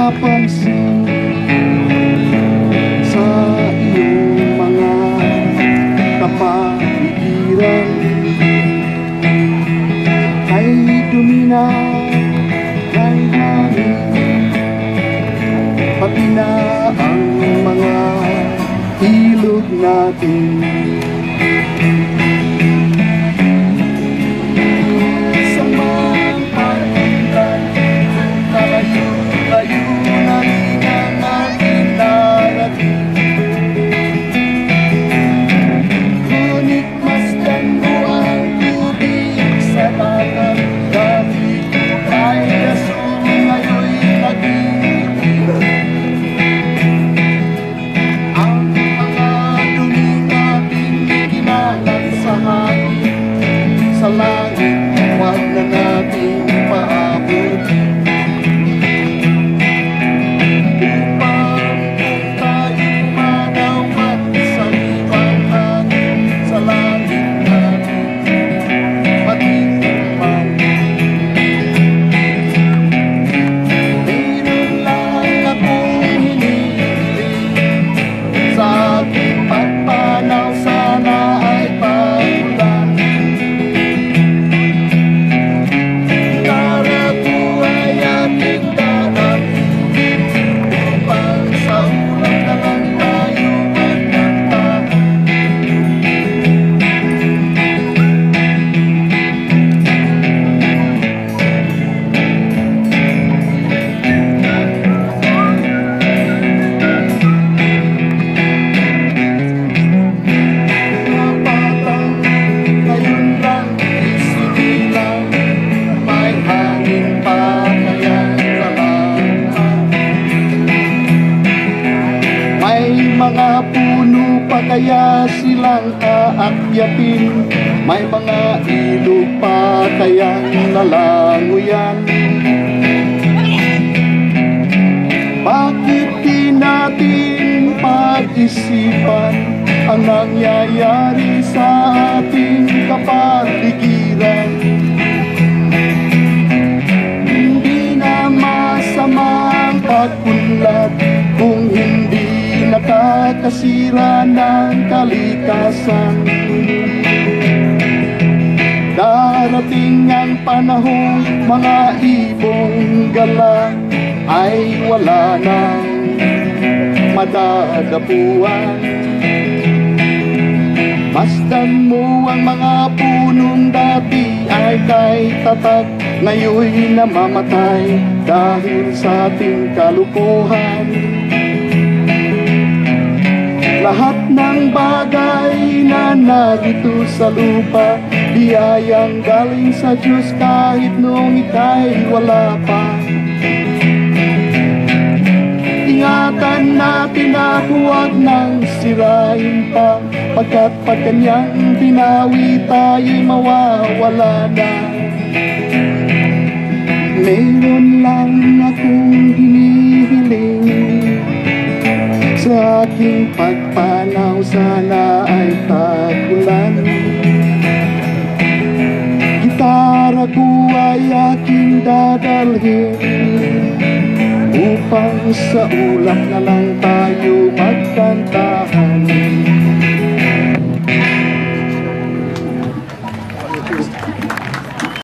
napansin sa iyong mga kapaligiran ay duminaw ng hangin, pati na ang mga ilog natin. Sa langit, huwag na nating paabot upang kung tayo manawat sa liwanag sa langit natin matitikman. Mayroon lang akong hinihiling sa aking pagpanaw, sana ay pagulan. Mga puno pa kaya silang aakyatin, may mga ilog pa kayang nalangoyan. Bakit di natin pag-isipan ang nangyayari sa ating kapaligiran? Hindi na masamang pag-unlad kung hindi nakakasira ng kalikasan. Darating ang panahon, mga ibong gala ay wala nang madadapuan. Masdan mo ang mga punong dati ay kay tatak, ngayon'y namamatay dahil sa ating kalukuhan. Lahat ng bagay na narito sa lupa, biyayang galing sa Diyos kahit noong ika'y wala pa. Ingatan natin na huwag nang sirain pa, pagkat pag kanyang binawi tayo'y mawawala na. Meron lang akong hinihiling sa aking pagpanaw, sana ay tagulan. Gitara ko ay aking dadalhin upang sa ulap na lang tayo